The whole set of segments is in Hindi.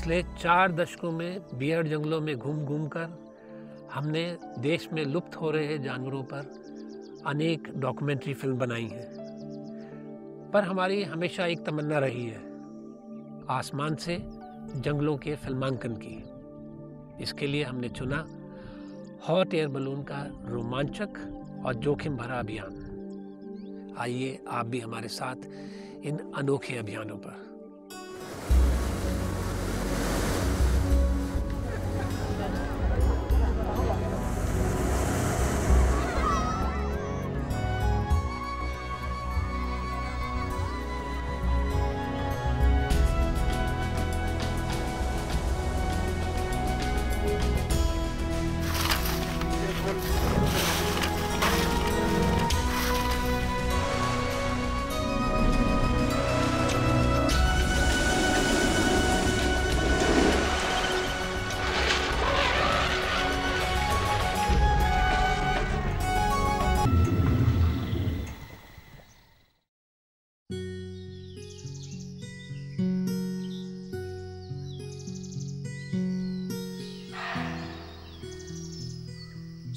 पिछले 4 दशकों में बियर जंगलों में घूम घूम कर हमने देश में लुप्त हो रहे जानवरों पर अनेक डॉक्यूमेंट्री फिल्म बनाई हैं। पर हमारी हमेशा एक तमन्ना रही है आसमान से जंगलों के फिल्मांकन की। इसके लिए हमने चुना हॉट एयर बलून का रोमांचक और जोखिम भरा अभियान। आइए आप भी हमारे साथ इन अनोखे अभियानों पर।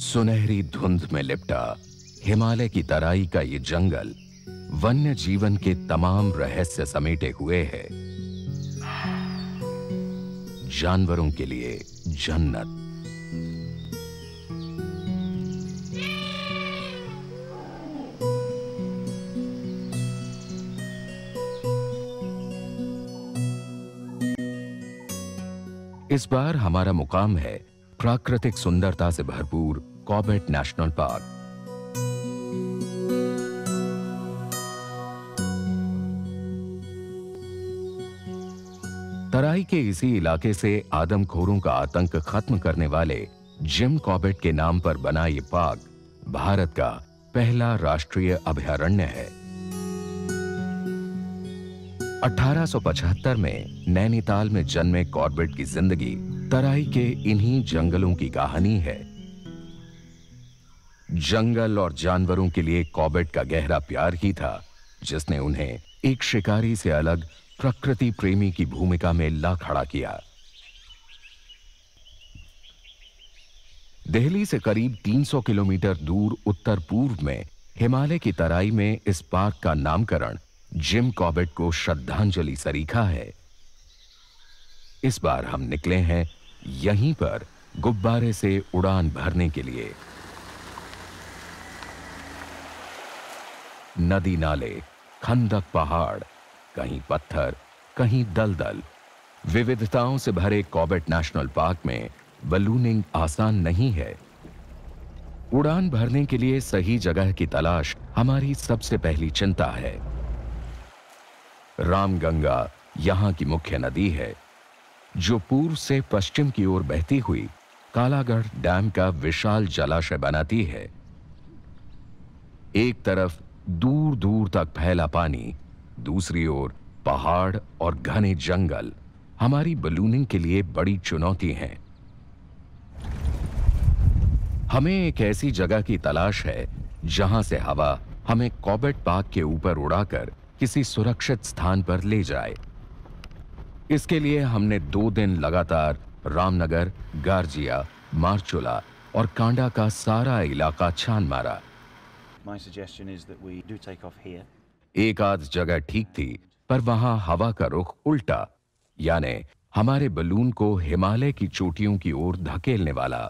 सुनहरी धुंध में लिपटा हिमालय की तराई का ये जंगल वन्य जीवन के तमाम रहस्य समेटे हुए है। जानवरों के लिए जन्नत। इस बार हमारा मुकाम है प्राकृतिक सुंदरता से भरपूर कॉर्बेट नेशनल पार्क। तराई के इसी इलाके से आदमखोरों का आतंक खत्म करने वाले जिम कॉर्बेट के नाम पर बना ये पार्क भारत का पहला राष्ट्रीय अभयारण्य है। 1875 में नैनीताल में जन्मे कॉर्बेट की जिंदगी तराई के इन्हीं जंगलों की कहानी है। जंगल और जानवरों के लिए कॉर्बेट का गहरा प्यार ही था जिसने उन्हें एक शिकारी से अलग प्रकृति प्रेमी की भूमिका में ला खड़ा किया। दिल्ली से करीब 300 किलोमीटर दूर उत्तर पूर्व में हिमालय की तराई में इस पार्क का नामकरण जिम कॉर्बेट को श्रद्धांजलि सरीखा है। इस बार हम निकले हैं यहीं पर गुब्बारे से उड़ान भरने के लिए। नदी नाले, खंदक पहाड़, कहीं पत्थर, कहीं दलदल, विविधताओं से भरे कॉर्बेट नेशनल पार्क में बलूनिंग आसान नहीं है। उड़ान भरने के लिए सही जगह की तलाश हमारी सबसे पहली चिंता है। रामगंगा यहां की मुख्य नदी है जो पूर्व से पश्चिम की ओर बहती हुई कालागढ़ डैम का विशाल जलाशय बनाती है। एक तरफ दूर दूर तक फैला पानी, दूसरी ओर पहाड़ और घने जंगल हमारी बलूनिंग के लिए बड़ी चुनौती हैं। हमें एक ऐसी जगह की तलाश है जहां से हवा हमें कॉर्बेट पार्क के ऊपर उड़ाकर किसी सुरक्षित स्थान पर ले जाए। इसके लिए हमने 2 दिन लगातार रामनगर, गारजिया, मारचुला और कांडा का सारा इलाका छान मारा। एक आध जगह ठीक थी पर वहां हवा का रुख उल्टा, यानी हमारे बलून को हिमालय की चोटियों की ओर धकेलने वाला।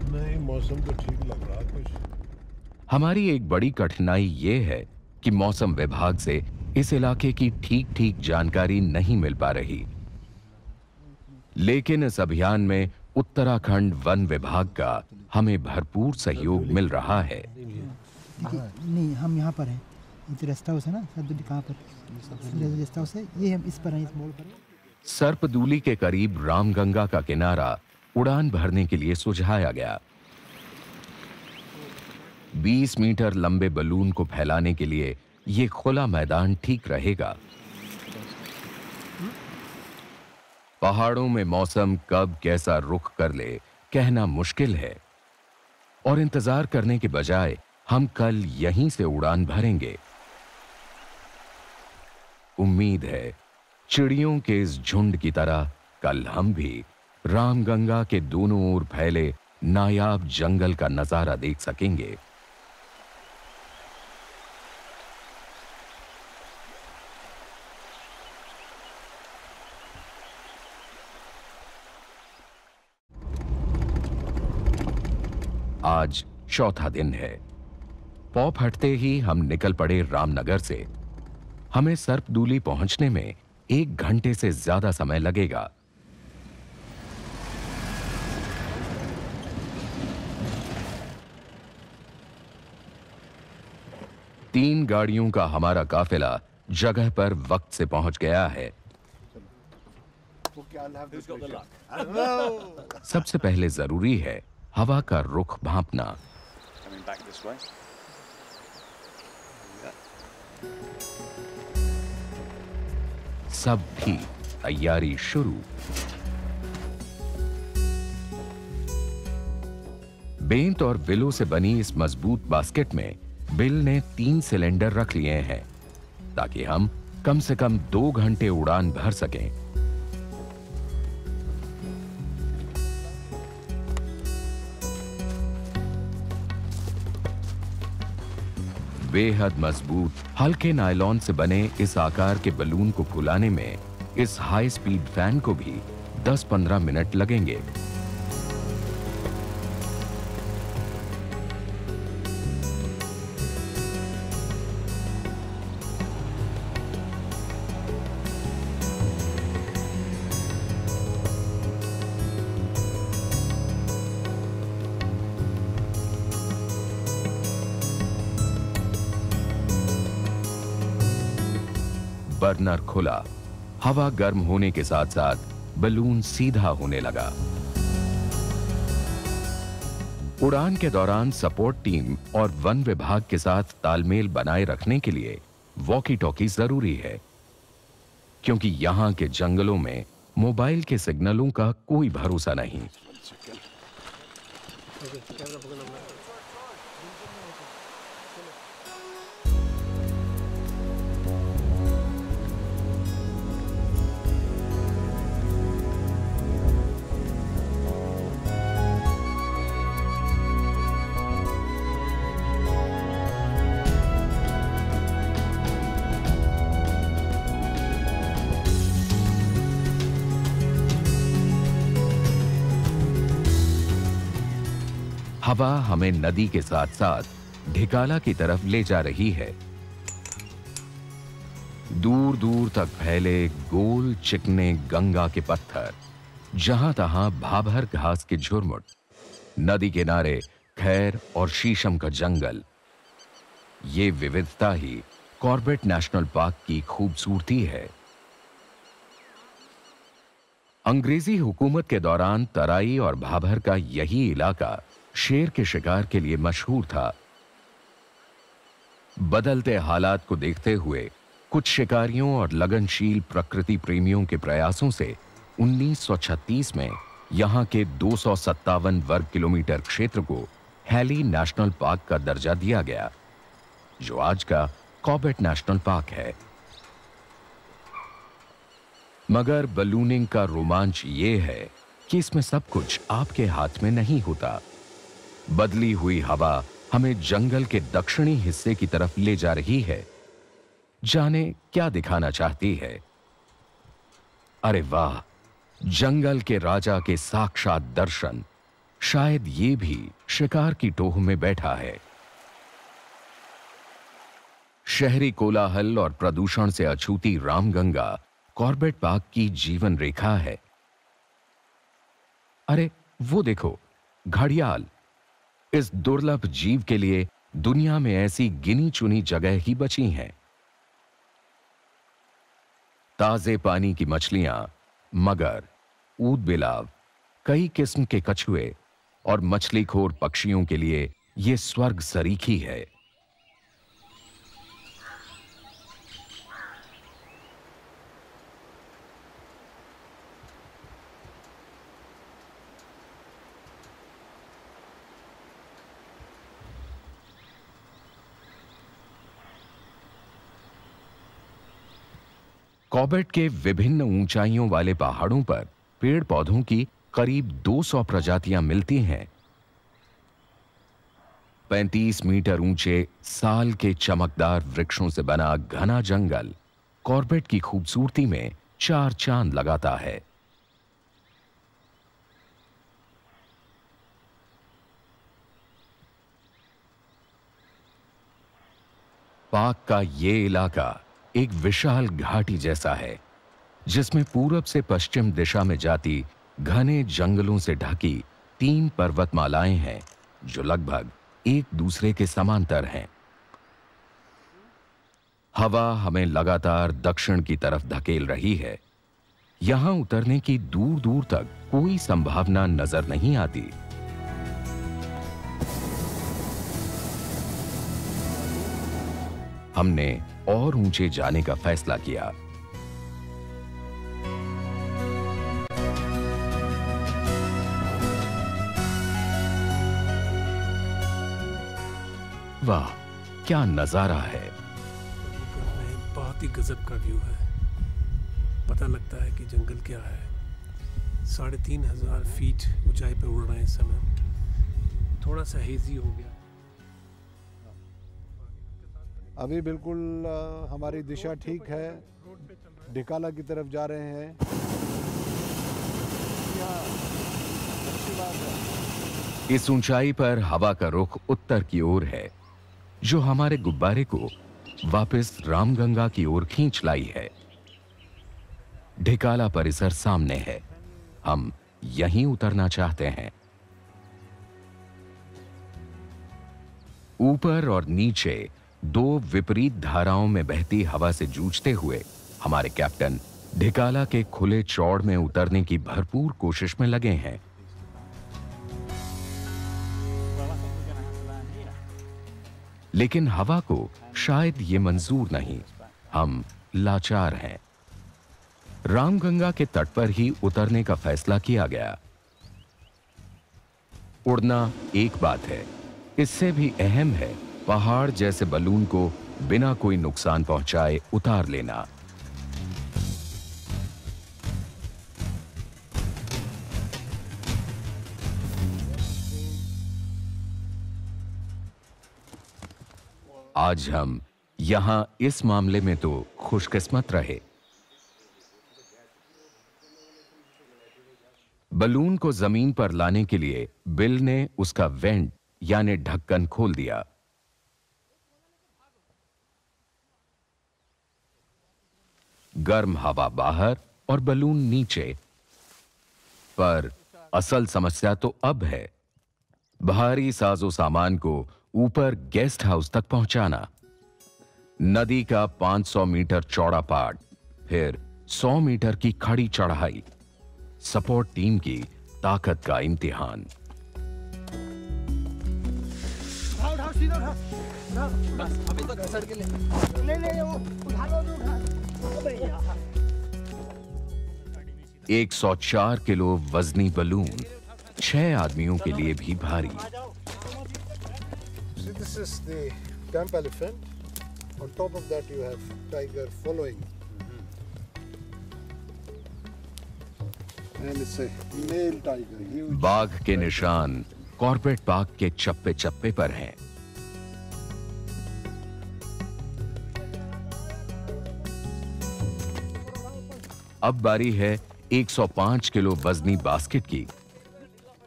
नहीं, मौसम तो ठीक लग रहा कुछ। हमारी एक बड़ी कठिनाई यह है कि मौसम विभाग से इस इलाके की ठीक जानकारी नहीं मिल पा रही। लेकिन इस अभियान में उत्तराखंड वन विभाग का हमें भरपूर सहयोग मिल रहा है। नहीं, हम यहाँ पर हैं। ये रास्ता है ना, सरपदूली कहाँ पर? रास्ता से ये हम इस पर हैं, इस मोड़ पर। सरपदूली के करीब रामगंगा का किनारा उड़ान भरने के लिए सुझाया गया। 20 मीटर लंबे बलून को फैलाने के लिए ये खुला मैदान ठीक रहेगा। पहाड़ों में मौसम कब कैसा रुख कर ले कहना मुश्किल है, और इंतजार करने के बजाय हम कल यहीं से उड़ान भरेंगे। उम्मीद है चिड़ियों के इस झुंड की तरह कल हम भी रामगंगा के दोनों ओर फैले नायाब जंगल का नजारा देख सकेंगे। आज चौथा दिन है। पौ फटते ही हम निकल पड़े रामनगर से। हमें सर्पदूली पहुंचने में 1 घंटे से ज्यादा समय लगेगा। तीन गाड़ियों का हमारा काफिला जगह पर वक्त से पहुंच गया है। सबसे पहले जरूरी है हवा का रुख भांपना। सब ठीक, तैयारी शुरू। बेंत और विलो से बनी इस मजबूत बास्केट में बिल ने 3 सिलेंडर रख लिए हैं ताकि हम कम से कम 2 घंटे उड़ान भर सकें। बेहद मजबूत हल्के नायलॉन से बने इस आकार के बलून को फुलाने में इस हाई स्पीड फैन को भी 10-15 मिनट लगेंगे। बर्नर खुला, हवा गर्म होने के साथ साथ बलून सीधा होने लगा। उड़ान के दौरान सपोर्ट टीम और वन विभाग के साथ तालमेल बनाए रखने के लिए वॉकी टॉकी जरूरी है, क्योंकि यहां के जंगलों में मोबाइल के सिग्नलों का कोई भरोसा नहीं। हवा हमें नदी के साथ साथ ढिकाला की तरफ ले जा रही है। दूर दूर तक फैले गोल चिकने गंगा के पत्थर, जहां तहां भाभर घास के झुरमुट, नदी किनारे खैर और शीशम का जंगल। ये विविधता ही कॉर्बेट नेशनल पार्क की खूबसूरती है। अंग्रेजी हुकूमत के दौरान तराई और भाभर का यही इलाका शेर के शिकार के लिए मशहूर था। बदलते हालात को देखते हुए कुछ शिकारियों और लगनशील प्रकृति प्रेमियों के प्रयासों से 1936 में यहां के 257 वर्ग किलोमीटर क्षेत्र को हैली नेशनल पार्क का दर्जा दिया गया, जो आज का कॉर्बेट नेशनल पार्क है। मगर बलूनिंग का रोमांच ये है कि इसमें सब कुछ आपके हाथ में नहीं होता। बदली हुई हवा हमें जंगल के दक्षिणी हिस्से की तरफ ले जा रही है। जाने क्या दिखाना चाहती है। अरे वाह, जंगल के राजा के साक्षात दर्शन। शायद ये भी शिकार की टोह में बैठा है। शहरी कोलाहल और प्रदूषण से अछूती रामगंगा कॉर्बेट पार्क की जीवन रेखा है। अरे वो देखो, घड़ियाल। इस दुर्लभ जीव के लिए दुनिया में ऐसी गिनी चुनी जगह ही बची हैं। ताजे पानी की मछलियां, मगर, ऊदबिलाव, कई किस्म के कछुए और मछलीखोर पक्षियों के लिए यह स्वर्ग सरीखी है। कॉर्बेट के विभिन्न ऊंचाइयों वाले पहाड़ों पर पेड़ पौधों की करीब 200 प्रजातियां मिलती हैं। 35 मीटर ऊंचे साल के चमकदार वृक्षों से बना घना जंगल कॉर्बेट की खूबसूरती में 4 चांद लगाता है। पाक का ये इलाका एक विशाल घाटी जैसा है, जिसमें पूरब से पश्चिम दिशा में जाती घने जंगलों से ढकी 3 पर्वतमालाएं हैं, जो लगभग एक दूसरे के समांतर हैं। हवा हमें लगातार दक्षिण की तरफ धकेल रही है। यहां उतरने की दूर दूर तक कोई संभावना नजर नहीं आती। हमने और ऊंचे जाने का फैसला किया। वाह, क्या नजारा है। बहुत ही गजब का व्यू है। पता लगता है कि जंगल क्या है। 3,500 फीट ऊंचाई पर उड़ रहे हैं इस समय। थोड़ा सा हेजी हो गया। अभी बिल्कुल हमारी दिशा ठीक है, ढिकाला की तरफ जा रहे हैं। अच्छी बात है। इस ऊंचाई पर हवा का रुख उत्तर की ओर है, जो हमारे गुब्बारे को वापस रामगंगा की ओर खींच लाई है। ढिकाला परिसर सामने है। हम यहीं उतरना चाहते हैं। ऊपर और नीचे 2 विपरीत धाराओं में बहती हवा से जूझते हुए हमारे कैप्टन ढिकाला के खुले चौड़ में उतरने की भरपूर कोशिश में लगे हैं। लेकिन हवा को शायद ये मंजूर नहीं। हम लाचार हैं। रामगंगा के तट पर ही उतरने का फैसला किया गया। उड़ना एक बात है, इससे भी अहम है पहाड़ जैसे बलून को बिना कोई नुकसान पहुंचाए उतार लेना। आज हम यहां इस मामले में तो खुशकिस्मत रहे। बलून को जमीन पर लाने के लिए बिल ने उसका वेंट यानी ढक्कन खोल दिया। गर्म हवा बाहर और बलून नीचे। पर असल समस्या तो अब है भारी साजो सामान को ऊपर गेस्ट हाउस तक पहुंचाना। नदी का 500 मीटर चौड़ा पाट, फिर 100 मीटर की खड़ी चढ़ाई। सपोर्ट टीम की ताकत का इम्तिहान। अभी तो घसड़ के ले वो उठा लो। 104 किलो वजनी बलून 6 आदमियों के लिए भी भारी। See, this is the camp elephant. On top of that you have tiger following. And it's a male tiger. Huge. बाघ के निशान कॉर्बेट पार्क के चप्पे चप्पे पर हैं। अब बारी है 105 किलो वजनी बास्केट की।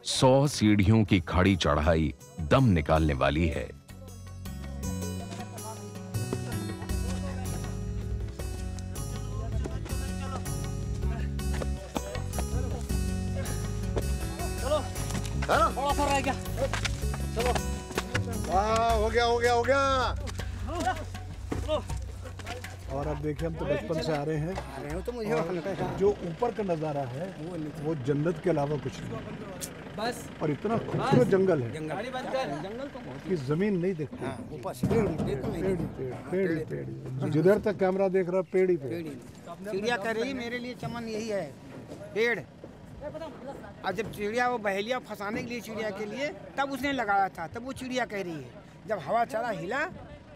100 सीढ़ियों की खड़ी चढ़ाई दम निकालने वाली है। थोड़ा सा रह गया। चलो। हो गया। और अब देखिए, हम तो बचपन से आ रहे हैं तो मुझे जो ऊपर का नज़ारा है वो जन्नत के अलावा कुछ नहीं बस। और इतना खूबसूरत जंगल है कि जमीन नहीं दिखती। पेड़ जिधर तक कैमरा देख रहा पेड़ ही पेड़। चिड़िया कह रही मेरे लिए चमन यही है, पेड़। और जब चिड़िया वो बहेलिया फंसाने के लिए चिड़िया के लिए तब उसने लगाया था, तब वो चिड़िया कह रही है। जब हवा चला हिला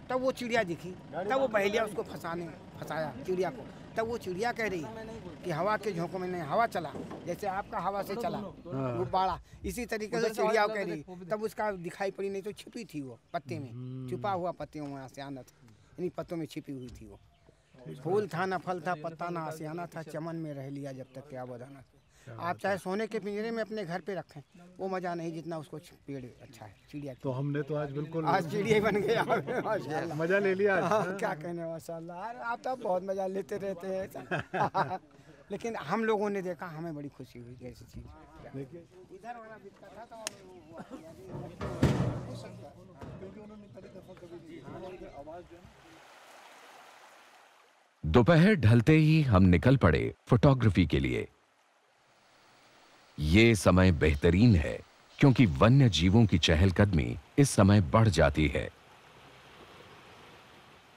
तब वो चिड़िया दिखी, तब वो बहेलिया उसको फंसाया चिड़िया को। तब वो चिड़िया कह रही कि हवा के झोंकों में नहीं, हवा चला जैसे आपका हवा से चला वो बाड़ा, इसी तरीके से चिड़िया कह रही। तब उसका दिखाई पड़ी, नहीं तो छिपी थी वो पत्ते में, छुपा हुआ पत्ते में आशियाना था, इन्हीं पत्तों में छिपी हुई थी वो। फूल था न फल था, पत्ता ना आशियाना था, चमन में रह लिया जब तक क्या बदाना। आप चाहे सोने के पिंजरे में अपने घर पे रखें, वो मजा नहीं जितना उसको पेड़ अच्छा है चिड़िया। तो हमने तो आज बिल्कुल आज चिड़िया बन गया माशाल्लाह, मजा ले लिया। क्या कहने माशाल्लाह, आप तो बहुत मजा लेते रहते हैं लेकिन हम लोगों ने देखा, हमें बड़ी खुशी हुई ऐसी चीज। देखिए इधर वाला बिकता था तो दोपहर ढलते ही हम निकल पड़े फोटोग्राफी के लिए। ये समय बेहतरीन है क्योंकि वन्य जीवों की चहलकदमी इस समय बढ़ जाती है।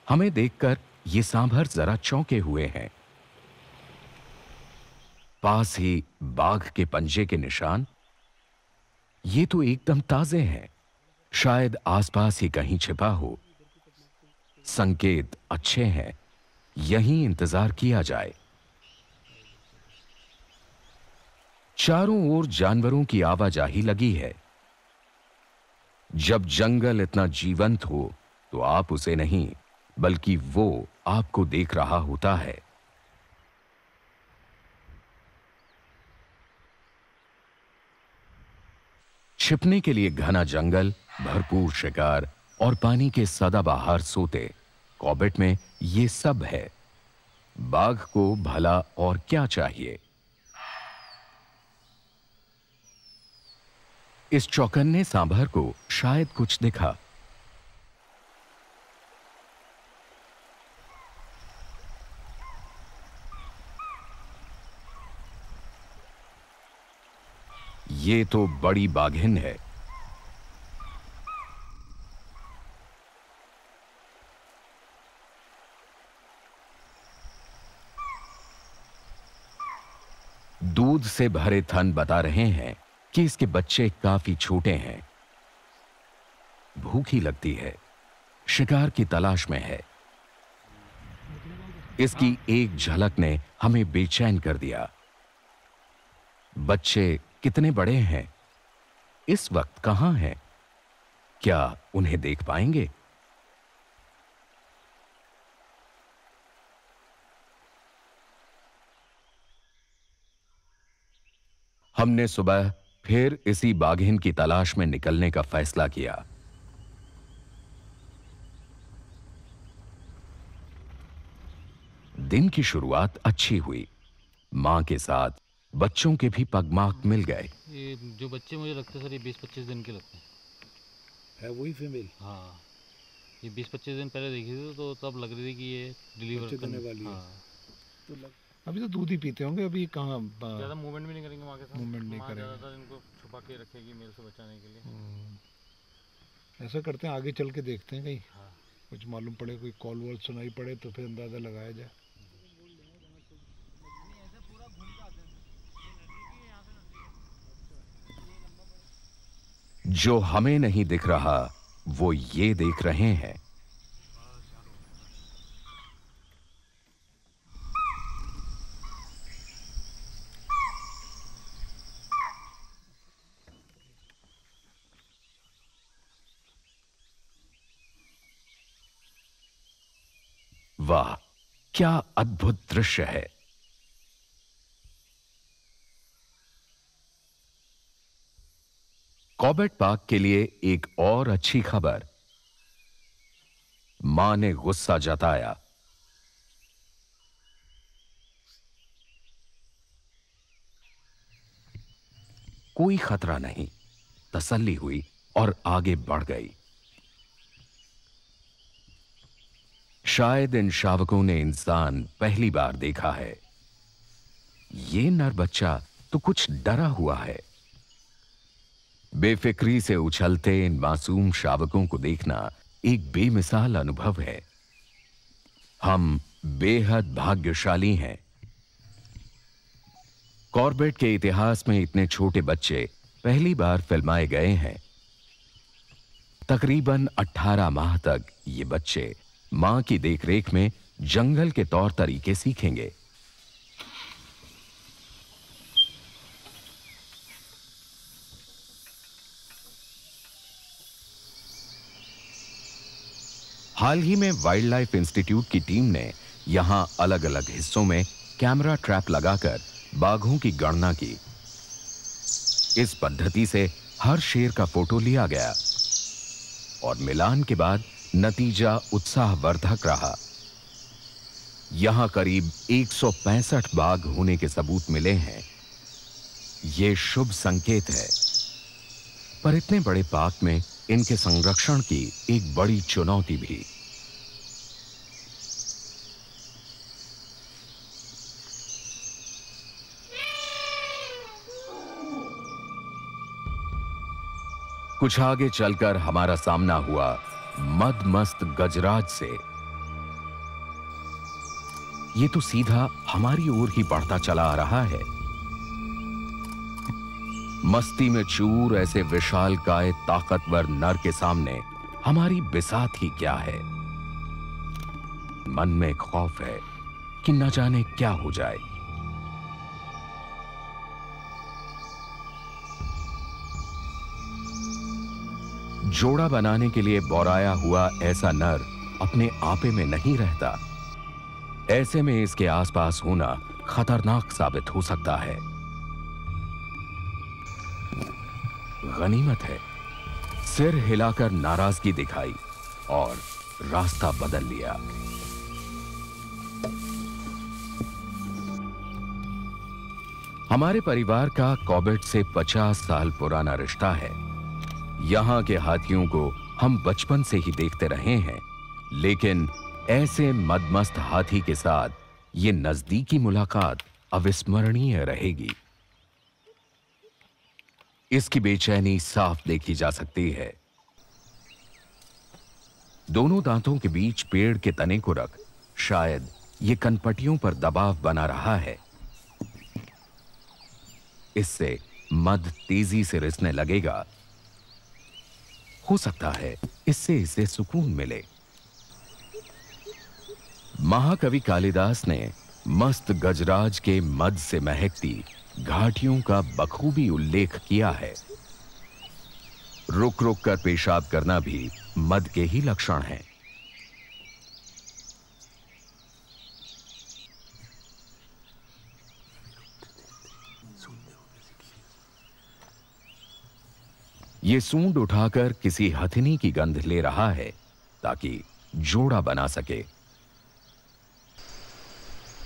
हमें देखकर ये सांभर जरा चौंके हुए हैं। पास ही बाघ के पंजे के निशान, ये तो एकदम ताजे हैं, शायद आसपास ही कहीं छिपा हो। संकेत अच्छे हैं, यहीं इंतजार किया जाए। चारों ओर जानवरों की आवाजाही लगी है। जब जंगल इतना जीवंत हो तो आप उसे नहीं बल्कि वो आपको देख रहा होता है। छिपने के लिए घना जंगल, भरपूर शिकार और पानी के सदाबहार सोते, कॉर्बेट में ये सब है। बाघ को भला और क्या चाहिए। इस चौकन्ने सांभर को शायद कुछ दिखा। ये तो बड़ी बाघिन है। दूध से भरे थन बता रहे हैं कि इसके बच्चे काफी छोटे हैं। भूखी लगती है, शिकार की तलाश में है। इसकी एक झलक ने हमें बेचैन कर दिया। बच्चे कितने बड़े हैं, इस वक्त कहां हैं, क्या उन्हें देख पाएंगे? हमने सुबह फिर इसी बाघिन की तलाश में निकलने का फैसला किया। दिन की शुरुआत अच्छी हुई। मां के साथ बच्चों के भी पगमार्क मिल गए। ये जो बच्चे मुझे लगते हैं सर, ये 20-25 दिन के लगते हैं। है वही फीमेल? हाँ, ये 20-25 दिन पहले देखी थी तो तब लग रही थी कि ये डिलीवर करने वाली है। हाँ। तो अभी तो दूध ही पीते होंगे, अभी कहाँ ज़्यादा मूवमेंट भी नहीं करेंगे माँ के साथ। मूवमेंट नहीं माँ करेंगे। ज़्यादातर इनको छुपा के रखेगी मेरे से बचाने के लिए। ऐसा करते हैं, आगे चल के देखते हैं कहीं हाँ। कुछ मालूम पड़े, कोई कॉल वॉल सुनाई पड़े तो फिर अंदाजा लगाया जाए। जो हमें नहीं दिख रहा वो ये देख रहे हैं। वाह, क्या अद्भुत दृश्य है। कॉर्बेट पार्क के लिए एक और अच्छी खबर। मां ने गुस्सा जताया। कोई खतरा नहीं, तसल्ली हुई और आगे बढ़ गई। शायद इन शावकों ने इंसान पहली बार देखा है। ये नर बच्चा तो कुछ डरा हुआ है। बेफिक्री से उछलते इन मासूम शावकों को देखना एक बेमिसाल अनुभव है। हम बेहद भाग्यशाली हैं। कॉर्बेट के इतिहास में इतने छोटे बच्चे पहली बार फिल्माए गए हैं। तकरीबन 18 माह तक ये बच्चे मां की देखरेख में जंगल के तौर तरीके सीखेंगे। हाल ही में वाइल्ड लाइफ इंस्टीट्यूट की टीम ने यहां अलग अलग हिस्सों में कैमरा ट्रैप लगाकर बाघों की गणना की। इस पद्धति से हर शेर का फोटो लिया गया और मिलान के बाद नतीजा उत्साहवर्धक रहा। यहां करीब 165 बाघ होने के सबूत मिले हैं। यह शुभ संकेत है, पर इतने बड़े पार्क में इनके संरक्षण की एक बड़ी चुनौती भी। कुछ आगे चलकर हमारा सामना हुआ मदमस्त गजराज से। ये तो सीधा हमारी ओर ही बढ़ता चला आ रहा है। मस्ती में चूर ऐसे विशालकाय ताकतवर नर के सामने हमारी बिसात ही क्या है। मन में खौफ है कि न जाने क्या हो जाए। जोड़ा बनाने के लिए बौराया हुआ ऐसा नर अपने आपे में नहीं रहता। ऐसे में इसके आसपास होना खतरनाक साबित हो सकता है। गनीमत है, सिर हिलाकर नाराजगी दिखाई और रास्ता बदल लिया। हमारे परिवार का कॉबेट से 50 साल पुराना रिश्ता है। यहां के हाथियों को हम बचपन से ही देखते रहे हैं, लेकिन ऐसे मदमस्त हाथी के साथ ये नजदीकी मुलाकात अविस्मरणीय रहेगी। इसकी बेचैनी साफ देखी जा सकती है। दोनों दांतों के बीच पेड़ के तने को रख शायद ये कनपटियों पर दबाव बना रहा है। इससे मद तेजी से रिसने लगेगा। हो सकता है इससे इसे सुकून मिले। महाकवि कालिदास ने मस्त गजराज के मद से महकती घाटियों का बखूबी उल्लेख किया है। रुक रुक कर पेशाब करना भी मद के ही लक्षण हैं। ये सूंड उठाकर किसी हथिनी की गंध ले रहा है ताकि जोड़ा बना सके।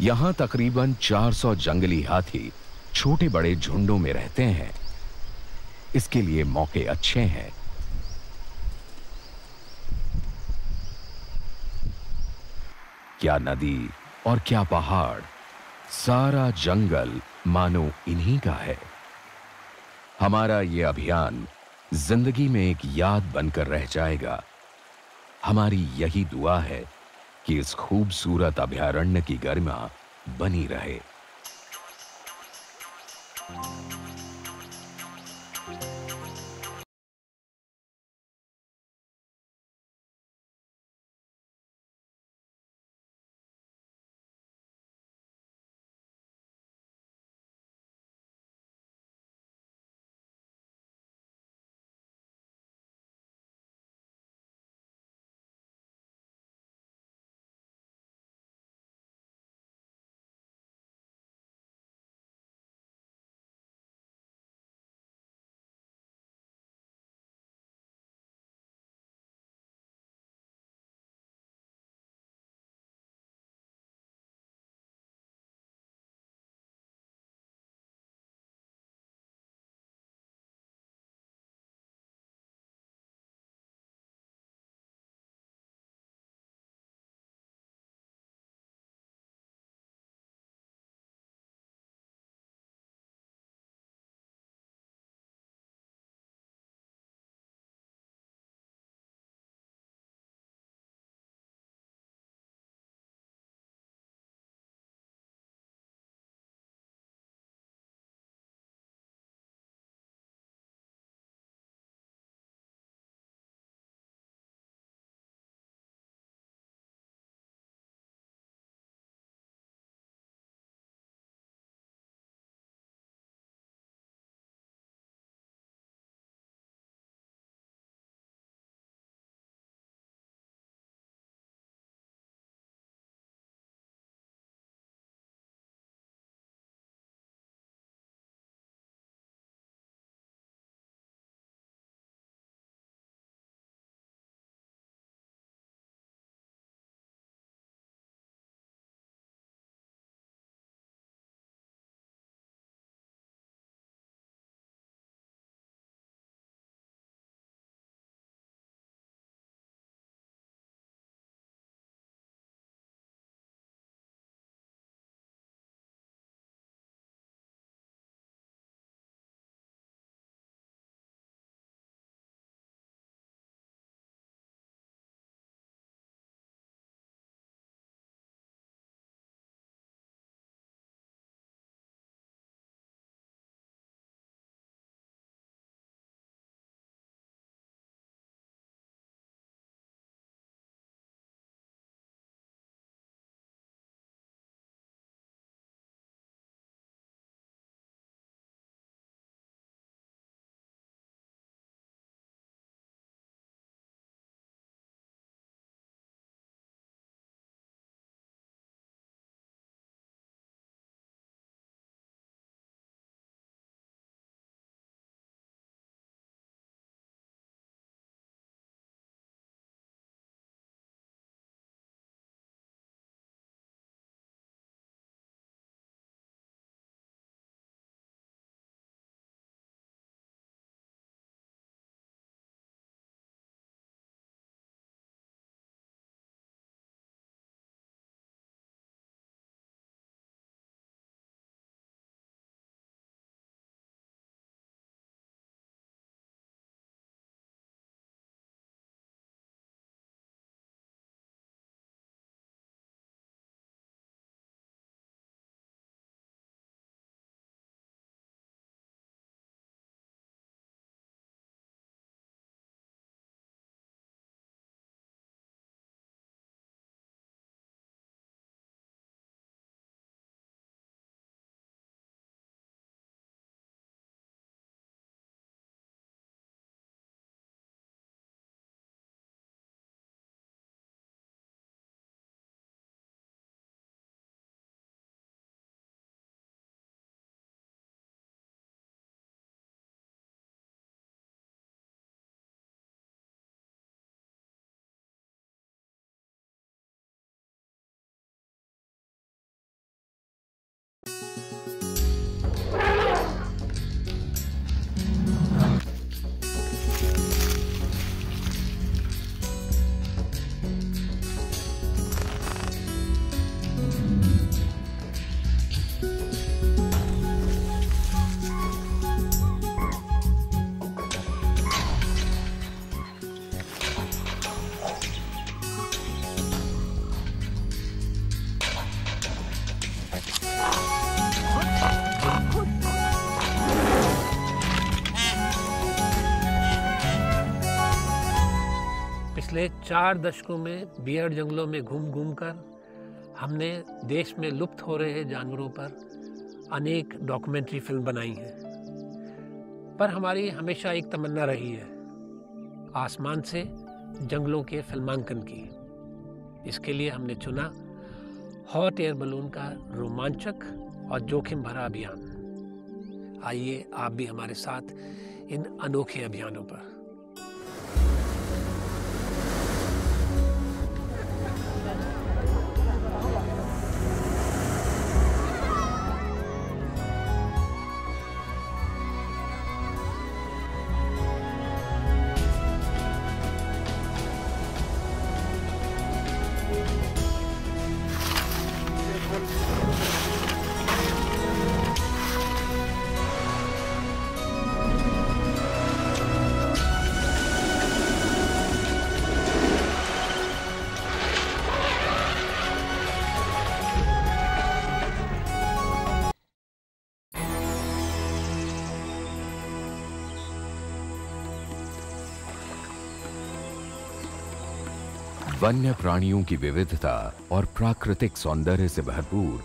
यहां तकरीबन 400 जंगली हाथी छोटे बड़े झुंडों में रहते हैं। इसके लिए मौके अच्छे हैं। क्या नदी और क्या पहाड़, सारा जंगल मानो इन्हीं का है। हमारा ये अभियान जिंदगी में एक याद बनकर रह जाएगा। हमारी यही दुआ है कि इस खूबसूरत अभयारण्य की गरिमा बनी रहे। पिछले 4 दशकों में बियर जंगलों में घूम घूम कर हमने देश में लुप्त हो रहे जानवरों पर अनेक डॉक्यूमेंट्री फिल्म बनाई हैं। पर हमारी हमेशा एक तमन्ना रही है आसमान से जंगलों के फिल्मांकन की। इसके लिए हमने चुना हॉट एयर बलून का रोमांचक और जोखिम भरा अभियान। आइए आप भी हमारे साथ इन अनोखे अभियानों पर। वन्य प्राणियों की विविधता और प्राकृतिक सौंदर्य से भरपूर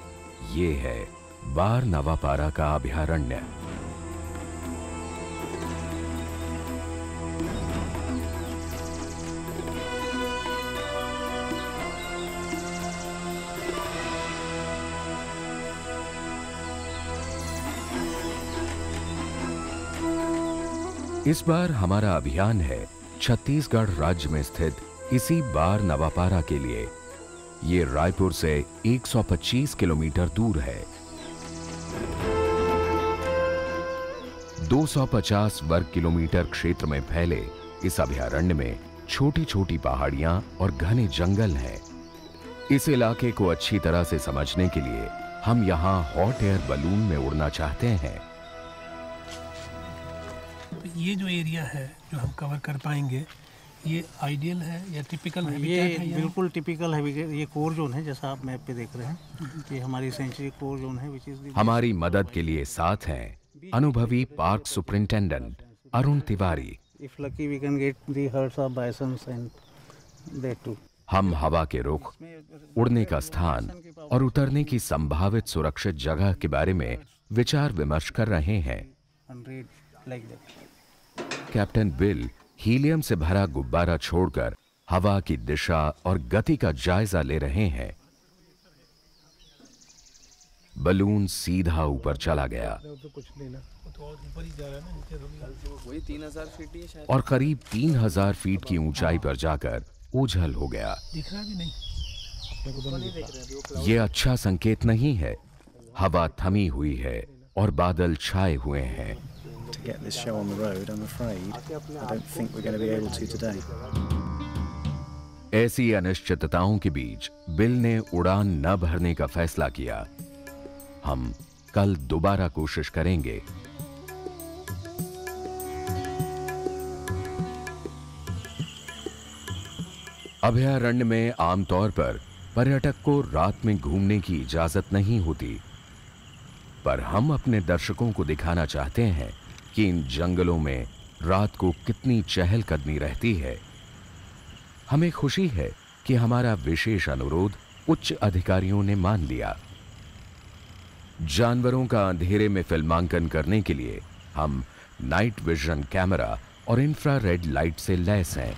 ये है बार नवापारा का अभयारण्य। इस बार हमारा अभियान है छत्तीसगढ़ राज्य में स्थित इसी बार नवापारा के लिए। ये रायपुर से 125 किलोमीटर दूर है। 250 वर्ग किलोमीटर क्षेत्र में फैले इस अभयारण्य में छोटी छोटी पहाड़ियां और घने जंगल हैं। इस इलाके को अच्छी तरह से समझने के लिए हम यहां हॉट एयर बलून में उड़ना चाहते हैं। ये जो एरिया है जो हम कवर कर पाएंगे, ये आइडियल है या टिपिकल है? ये बिल्कुल टिपिकल है। ये कोर जोन है, जैसा आप मैप पे देख रहे हैं। ये हमारी सेंचुरी कोर जोन है, विच इज हमारी मदद के लिए साथ हैं अनुभवी park superintendent Arun Tiwari. If lucky we can get the herds of bisons and that too. हम हवा के रुख, उड़ने का स्थान और उतरने की संभावित सुरक्षित जगह के बारे में विचार विमर्श कर रहे हैं। कैप्टन बिल हीलियम से भरा गुब्बारा छोड़कर हवा की दिशा और गति का जायजा ले रहे हैं। बलून सीधा ऊपर चला गया और करीब 3000 फीट की ऊंचाई पर जाकर ओझल हो गया। दिख रहा भी नहीं। यह अच्छा संकेत नहीं है। हवा थमी हुई है और बादल छाए हुए हैं। To get this show on the road, I'm afraid I don't think we're going to be able to today. ऐसी अनिश्चितताओं के बीच बिल ने उड़ान न भरने का फैसला किया। हम कल दोबारा कोशिश करेंगे। अभयारण्य में आमतौर पर पर्यटक को रात में घूमने की इजाजत नहीं होती, पर हम अपने दर्शकों को दिखाना चाहते हैं कि इन जंगलों में रात को कितनी चहलकदमी रहती है। हमें खुशी है कि हमारा विशेष अनुरोध उच्च अधिकारियों ने मान लिया। जानवरों का अंधेरे में फिल्मांकन करने के लिए हम नाइट विजन कैमरा और इंफ्रारेड लाइट से लैस हैं।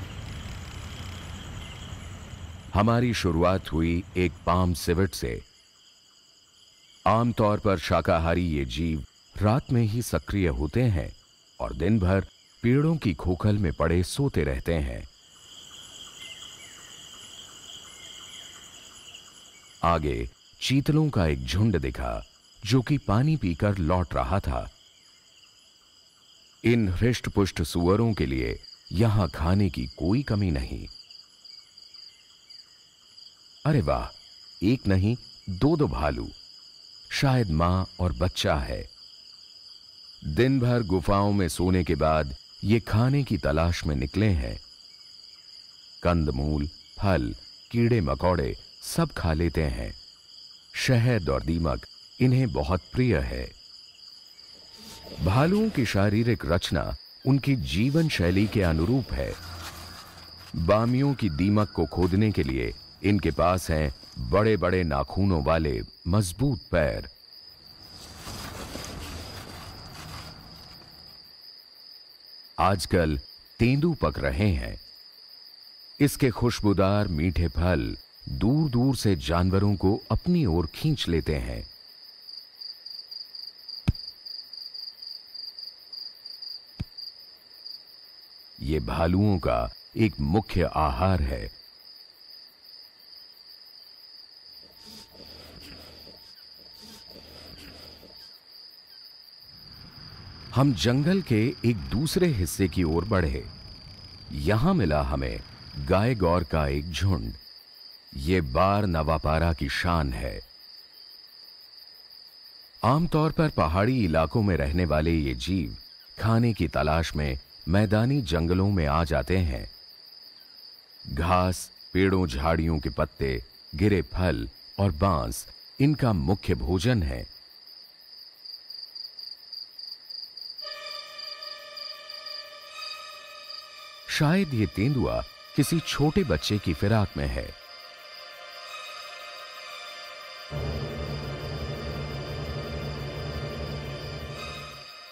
हमारी शुरुआत हुई एक पाम सिवेट से। आमतौर पर शाकाहारी ये जीव रात में ही सक्रिय होते हैं और दिन भर पेड़ों की खोखल में पड़े सोते रहते हैं। आगे चीतलों का एक झुंड दिखा जो कि पानी पीकर लौट रहा था। इन हृष्ट-पुष्ट सुअरों के लिए यहां खाने की कोई कमी नहीं। अरे वाह, एक नहीं दो भालू, शायद मां और बच्चा है। दिन भर गुफाओं में सोने के बाद ये खाने की तलाश में निकले हैं। कंदमूल, फल, कीड़े मकोड़े सब खा लेते हैं। शहद और दीमक इन्हें बहुत प्रिय है। भालुओं की शारीरिक रचना उनकी जीवन शैली के अनुरूप है। बामियों की दीमक को खोदने के लिए इनके पास हैं बड़े बड़े नाखूनों वाले मजबूत पैर। आजकल तेंदू पक रहे हैं। इसके खुशबूदार मीठे फल दूर दूर से जानवरों को अपनी ओर खींच लेते हैं। ये भालुओं का एक मुख्य आहार है। हम जंगल के एक दूसरे हिस्से की ओर बढ़े। यहां मिला हमें गाय गौर का एक झुंड। ये बार नवापारा की शान है। आमतौर पर पहाड़ी इलाकों में रहने वाले ये जीव खाने की तलाश में मैदानी जंगलों में आ जाते हैं। घास, पेड़ों, झाड़ियों के पत्ते, गिरे फल और बांस इनका मुख्य भोजन है। शायद ये तेंदुआ किसी छोटे बच्चे की फिराक में है।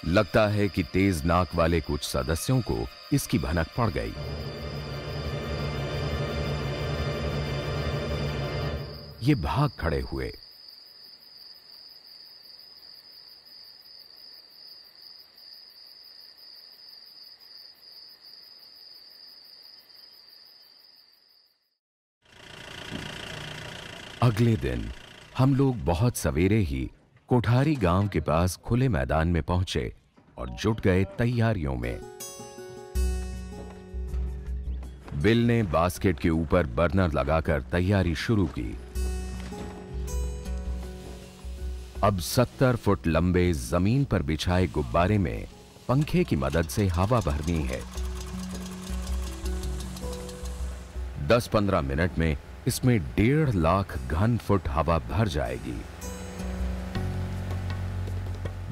लगता है कि तेज नाक वाले कुछ सदस्यों को इसकी भनक पड़ गई। ये भाग खड़े हुए। अगले दिन हम लोग बहुत सवेरे ही कोठारी गांव के पास खुले मैदान में पहुंचे और जुट गए तैयारियों में। बिल ने बास्केट के ऊपर बर्नर लगाकर तैयारी शुरू की। अब 70 फुट लंबे जमीन पर बिछाए गुब्बारे में पंखे की मदद से हवा भरनी है। 10-15 मिनट में इसमें 1.5 लाख घन फुट हवा भर जाएगी।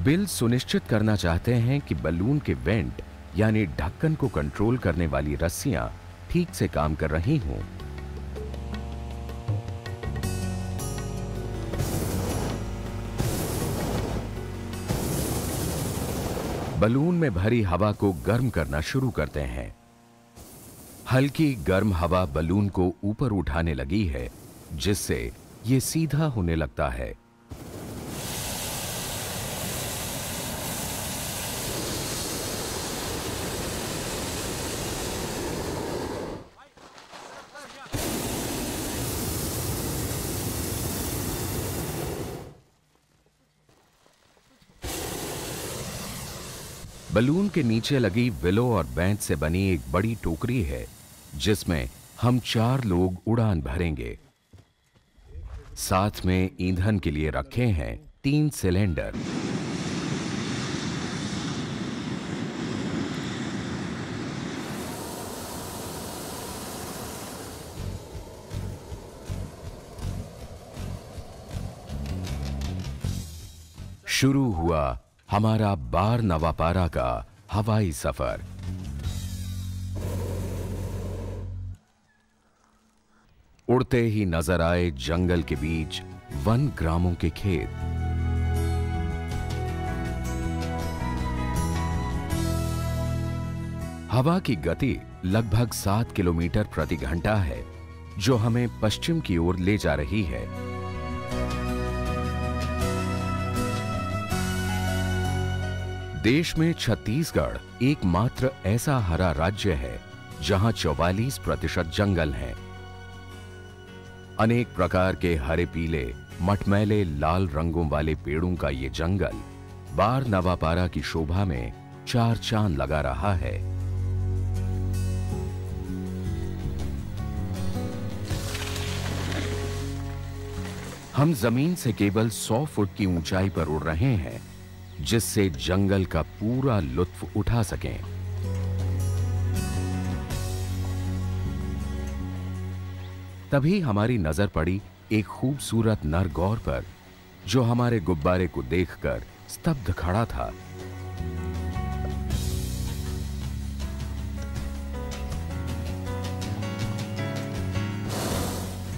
बिल सुनिश्चित करना चाहते हैं कि बलून के वेंट यानी ढक्कन को कंट्रोल करने वाली रस्सियां ठीक से काम कर रही हों। बलून में भरी हवा को गर्म करना शुरू करते हैं। हल्की गर्म हवा बलून को ऊपर उठाने लगी है, जिससे यह सीधा होने लगता है। बलून के नीचे लगी विलो और बैंत से बनी एक बड़ी टोकरी है, जिसमें हम 4 लोग उड़ान भरेंगे। साथ में ईंधन के लिए रखे हैं 3 सिलेंडर। शुरू हुआ हमारा बार नवापारा का हवाई सफर। उड़ते ही नजर आए जंगल के बीच वन ग्रामों के खेत। हवा की गति लगभग 7 किलोमीटर प्रति घंटा है, जो हमें पश्चिम की ओर ले जा रही है। देश में छत्तीसगढ़ एकमात्र ऐसा हरा राज्य है जहां 44% जंगल हैं। अनेक प्रकार के हरे, पीले, मटमैले, लाल रंगों वाले पेड़ों का ये जंगल बार नवापारा की शोभा में 4 चांद लगा रहा है। हम जमीन से केवल 100 फुट की ऊंचाई पर उड़ रहे हैं, जिससे जंगल का पूरा लुत्फ उठा सकें। तभी हमारी नजर पड़ी एक खूबसूरत नर गौर पर, जो हमारे गुब्बारे को देखकर स्तब्ध खड़ा था।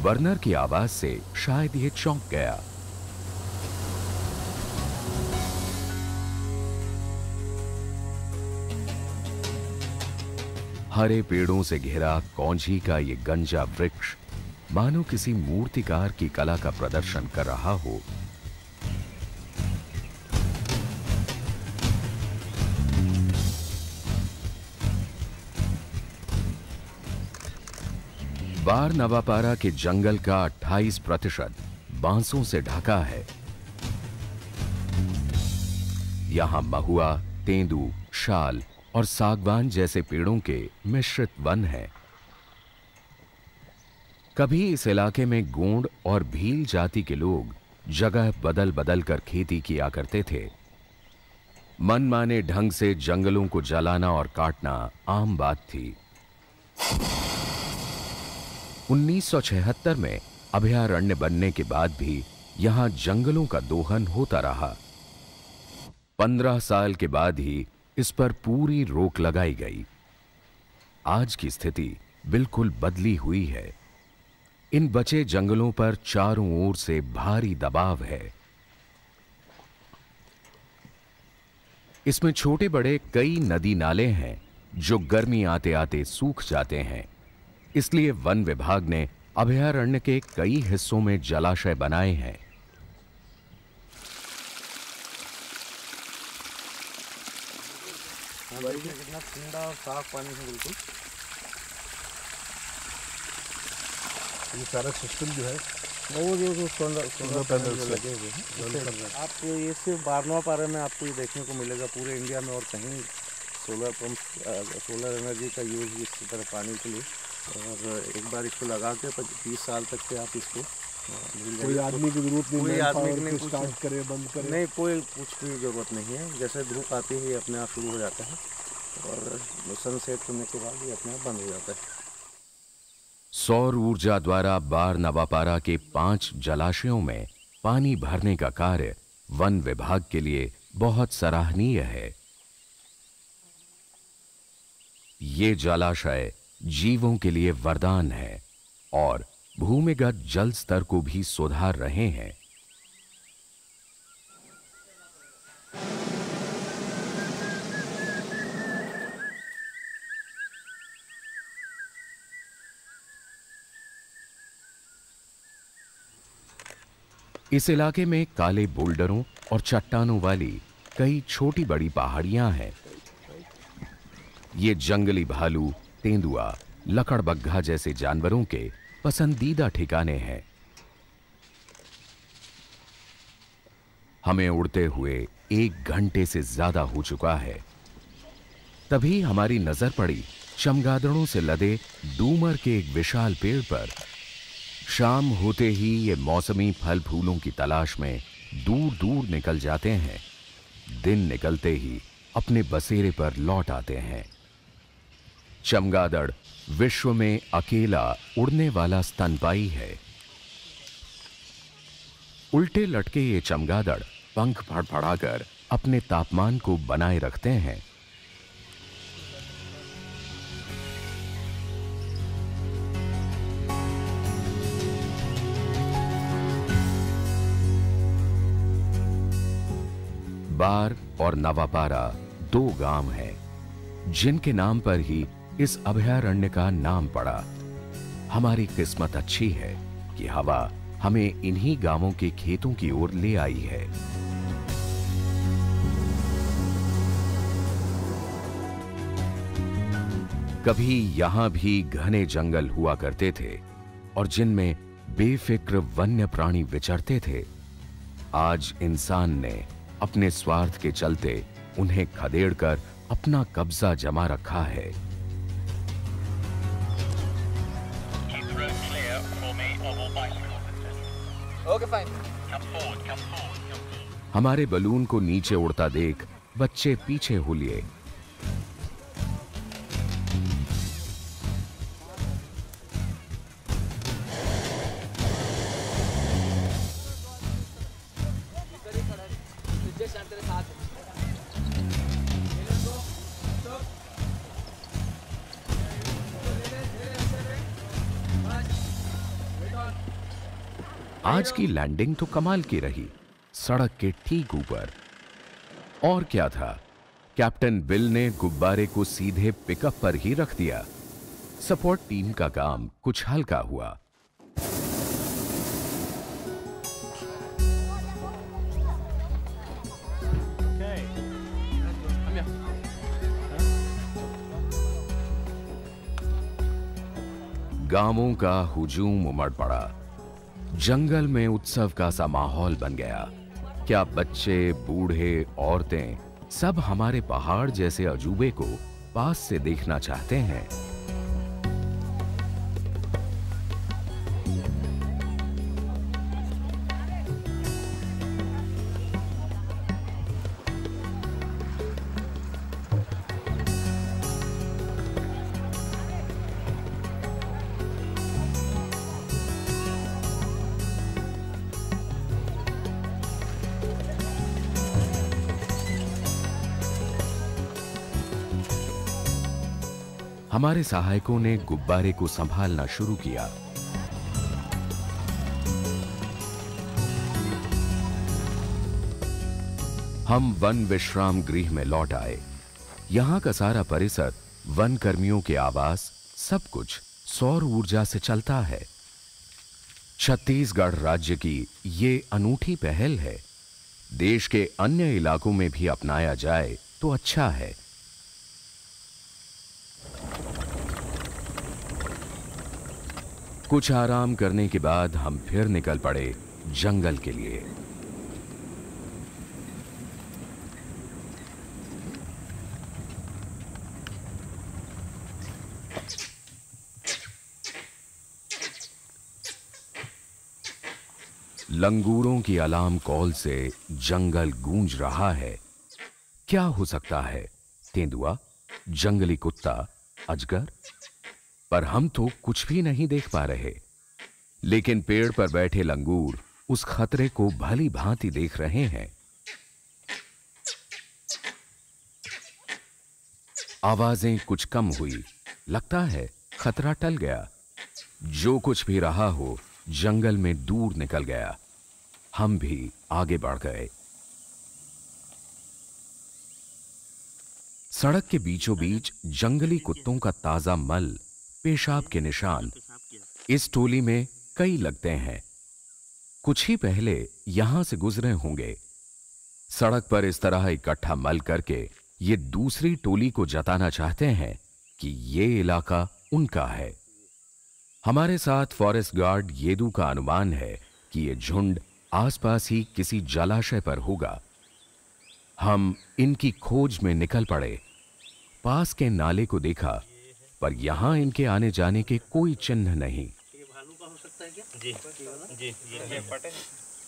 बर्नर की आवाज से शायद ये चौंक गया। हरे पेड़ों से घिरा कौंझी का ये गंजा वृक्ष मानो किसी मूर्तिकार की कला का प्रदर्शन कर रहा हो। बार नवापारा के जंगल का 28% बांसों से ढका है। यहां महुआ, तेंदू, शाल और सागवान जैसे पेड़ों के मिश्रित वन हैं। कभी इस इलाके में गोंड और भील जाति के लोग जगह बदल बदल कर खेती किया करते थे। मनमाने ढंग से जंगलों को जलाना और काटना आम बात थी। 1976 में अभयारण्य बनने के बाद भी यहां जंगलों का दोहन होता रहा। 15 साल के बाद ही इस पर पूरी रोक लगाई गई। आज की स्थिति बिल्कुल बदली हुई है। इन बचे जंगलों पर चारों ओर से भारी दबाव है। इसमें छोटे बड़े कई नदी नाले हैं जो गर्मी आते आते सूख जाते हैं। इसलिए वन विभाग ने अभयारण्य के कई हिस्सों में जलाशय बनाए हैं। कितना ठंडा और साफ पानी है बिल्कुल। ये सारा सिस्टम जो है वो जो सोलर पैनल लगे हुए हैं, आप ये सिर्फ बारनवापारा में आपको ये देखने को मिलेगा। पूरे इंडिया में और कहीं सोलर पंप, सोलर एनर्जी का यूज़ इस तरह पानी के लिए। और एक बार इसको लगा के 20 साल तक के आप इसको कोई आदमी की जरूरत नहीं, कोई आदमी की नहीं, स्टार्ट करे बंद करे नहीं, कोई कुछ भी जरूरत नहीं है। जैसे धूप आती है अपने आप शुरू हो जाता है और सनसेट होने के बाद ये अपने आप बंद हो जाता है। सौर ऊर्जा द्वारा बार नवापारा के 5 जलाशयों में पानी भरने का कार्य वन विभाग के लिए बहुत सराहनीय है। ये जलाशय जीवों के लिए वरदान है और भूमिगत जल स्तर को भी सुधार रहे हैं। इस इलाके में काले बोल्डरों और चट्टानों वाली कई छोटी बड़ी पहाड़ियां हैं। ये जंगली भालू, तेंदुआ, लकड़बग्घा जैसे जानवरों के पसंदीदा ठिकाने हैं। हमें उड़ते हुए 1 घंटे से ज्यादा हो चुका है। तभी हमारी नजर पड़ी चमगादड़ों से लदे डूमर के एक विशाल पेड़ पर। शाम होते ही ये मौसमी फल फूलों की तलाश में दूर दूर निकल जाते हैं। दिन निकलते ही अपने बसेरे पर लौट आते हैं। चमगादड़ विश्व में अकेला उड़ने वाला स्तनपायी है। उल्टे लटके ये चमगादड़ पंख फड़फड़ाकर अपने तापमान को बनाए रखते हैं। बार और नवापारा 2 गांव हैं, जिनके नाम पर ही इस अभयारण्य का नाम पड़ा। हमारी किस्मत अच्छी है कि हवा हमें इन्हीं गांवों के खेतों की ओर ले आई है। कभी यहां भी घने जंगल हुआ करते थे और जिनमें बेफिक्र वन्य प्राणी विचरते थे। आज इंसान ने अपने स्वार्थ के चलते उन्हें खदेड़कर अपना कब्जा जमा रखा है। हमारे बलून को नीचे उड़ता देख बच्चे पीछे हो लिए। आज की लैंडिंग तो कमाल की रही, सड़क के ठीक ऊपर। और क्या था, कैप्टन बिल ने गुब्बारे को सीधे पिकअप पर ही रख दिया। सपोर्ट टीम का काम कुछ हल्का हुआ। गांवों का हुजूम उमड़ पड़ा। जंगल में उत्सव का सा माहौल बन गया। क्या बच्चे, बूढ़े, औरतें सब हमारे पहाड़ जैसे अजूबे को पास से देखना चाहते हैं। हमारे सहायकों ने गुब्बारे को संभालना शुरू किया। हम वन विश्राम गृह में लौट आए। यहां का सारा परिसर, वन कर्मियों के आवास, सब कुछ सौर ऊर्जा से चलता है। छत्तीसगढ़ राज्य की ये अनूठी पहल है। देश के अन्य इलाकों में भी अपनाया जाए तो अच्छा है। कुछ आराम करने के बाद हम फिर निकल पड़े जंगल के लिए। लंगूरों की अलार्म कॉल से जंगल गूंज रहा है। क्या हो सकता है? तेंदुआ, जंगली कुत्ता, अजगर? पर हम तो कुछ भी नहीं देख पा रहे। लेकिन पेड़ पर बैठे लंगूर उस खतरे को भली भांति देख रहे हैं। आवाजें कुछ कम हुई। लगता है खतरा टल गया। जो कुछ भी रहा हो, जंगल में दूर निकल गया। हम भी आगे बढ़ गए। सड़क के बीचों बीच जंगली कुत्तों का ताजा मल, पेशाब के निशान इस टोली में कई लगते हैं। कुछ ही पहले यहां से गुजरे होंगे। सड़क पर इस तरह इकट्ठा मल करके ये दूसरी टोली को जताना चाहते हैं कि ये इलाका उनका है। हमारे साथ फॉरेस्ट गार्ड येदू का अनुमान है कि ये झुंड आसपास ही किसी जलाशय पर होगा। हम इनकी खोज में निकल पड़े। पास के नाले को देखा, पर यहां इनके आने जाने के कोई चिन्ह नहीं। ये भालू का हो सकता है क्या? जी जी, ये पटे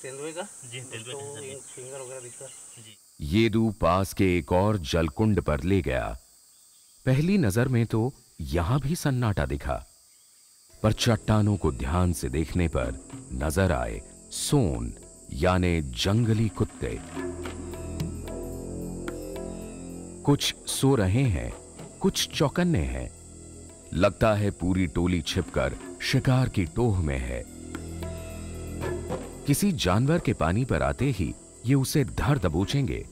तेंदुए का? जी, तेंदुए का फिंगर वगैरह दिखता है जी। येदू पास के एक और जलकुंड पर ले गया। पहली नजर में तो यहां भी सन्नाटा दिखा, पर चट्टानों को ध्यान से देखने पर नजर आए सोन, यानी जंगली कुत्ते। कुछ सो रहे हैं, कुछ चौकन्ने हैं। लगता है पूरी टोली छिपकर शिकार की टोह में है। किसी जानवर के पानी पर आते ही ये उसे धर दबोचेंगे।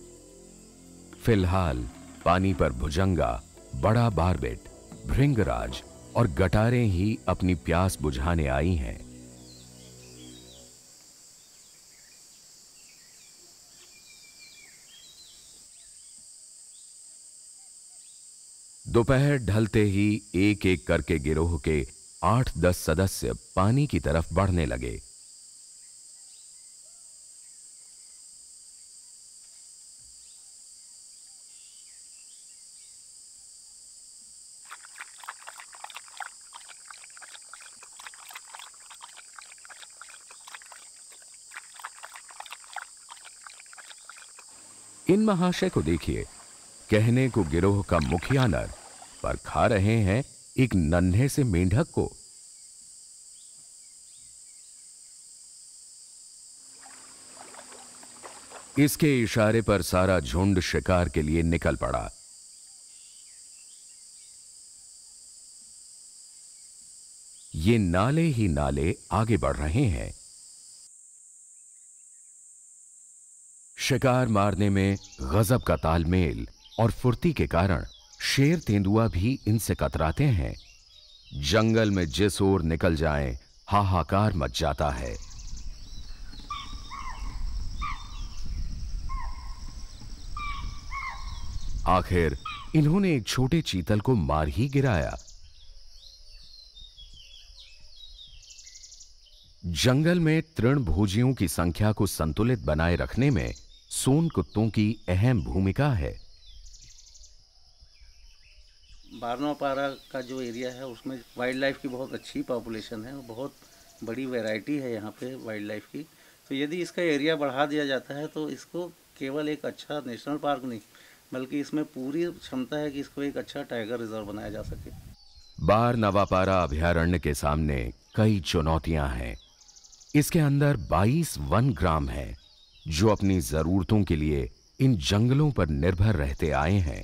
फिलहाल पानी पर भुजंगा, बड़ा बारबेट, भृंगराज और गटारें ही अपनी प्यास बुझाने आई हैं। दोपहर ढलते ही एक एक करके गिरोह के 8-10 सदस्य पानी की तरफ बढ़ने लगे। इन महाशय को देखिए, कहने को गिरोह का मुखिया नर, पर खा रहे हैं एक नन्हे से मेंढक को। इसके इशारे पर सारा झुंड शिकार के लिए निकल पड़ा। ये नाले ही नाले आगे बढ़ रहे हैं। शिकार मारने में गजब का तालमेल और फुर्ती के कारण शेर तेंदुआ भी इनसे कतराते हैं। जंगल में जिस ओर निकल जाएं, हाहाकार मच जाता है। आखिर इन्होंने एक छोटे चीतल को मार ही गिराया। जंगल में तृणभोजियों की संख्या को संतुलित बनाए रखने में सोन कुत्तों की अहम भूमिका है। बारनोपारा का जो एरिया है उसमें वाइल्ड लाइफ की बहुत अच्छी पॉपुलेशन है, बहुत बड़ी वैरायटी है यहाँ पे वाइल्ड लाइफ की। तो यदि इसका एरिया बढ़ा दिया जाता है तो इसको केवल एक अच्छा नेशनल पार्क नहीं बल्कि इसमें पूरी क्षमता है कि इसको एक अच्छा टाइगर रिजर्व बनाया जा सके। बारनवापारा अभयारण्य के सामने कई चुनौतियां हैं। इसके अंदर 22 वन ग्राम हैं जो अपनी जरूरतों के लिए इन जंगलों पर निर्भर रहते आए हैं।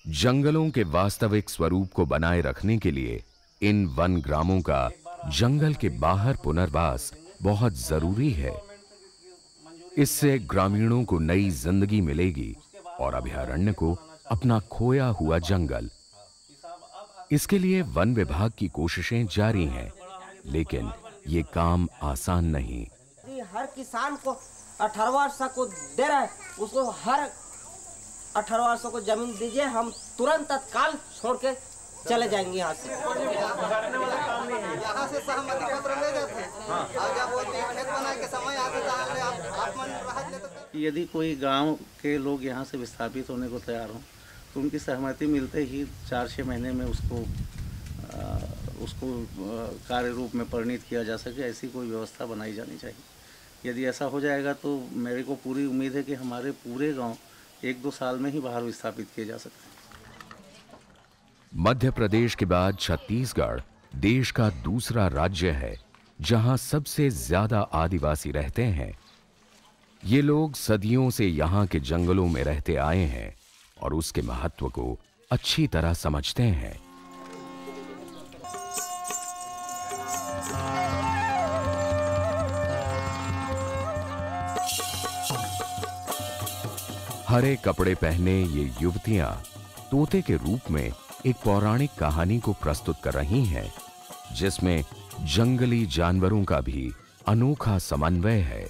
जंगलों के वास्तविक स्वरूप को बनाए रखने के लिए इन वन ग्रामों का जंगल के बाहर पुनर्वास बहुत जरूरी है। इससे ग्रामीणों को नई जिंदगी मिलेगी और अभयारण्य को अपना खोया हुआ जंगल। इसके लिए वन विभाग की कोशिशें जारी हैं, लेकिन ये काम आसान नहीं। हर किसान को 1800 को दे रहा है, उसको हर 1800 को जमीन दीजिए, हम तुरंत तत्काल छोड़ के चले जाएंगे यहाँ से। यहाँ से सहमति पत्र ले जाते हैं। जब वो खेत बनाए के समय आते यदि कोई गांव के लोग यहाँ से विस्थापित होने को तैयार हों तो उनकी सहमति मिलते ही 4-6 महीने में उसको कार्य रूप में परिणित किया जा सके, ऐसी कोई व्यवस्था बनाई जानी चाहिए। यदि ऐसा हो जाएगा तो मेरे को पूरी उम्मीद है कि हमारे पूरे गांव 1-2 साल में ही बाहर विस्थापित किए जा सकते हैं। मध्य प्रदेश के बाद छत्तीसगढ़ देश का दूसरा राज्य है जहां सबसे ज्यादा आदिवासी रहते हैं। ये लोग सदियों से यहां के जंगलों में रहते आए हैं और उसके महत्व को अच्छी तरह समझते हैं। हरे कपड़े पहने ये युवतियां तोते के रूप में एक पौराणिक कहानी को प्रस्तुत कर रही हैं, जिसमें जंगली जानवरों का भी अनोखा समन्वय है।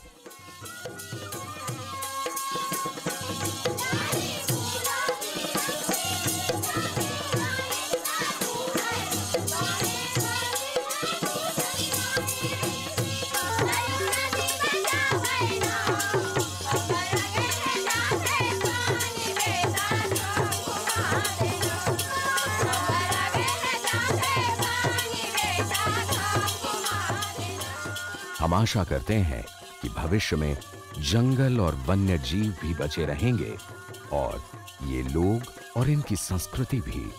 हम आशा करते हैं कि भविष्य में जंगल और वन्य जीव भी बचे रहेंगे और ये लोग और इनकी संस्कृति भी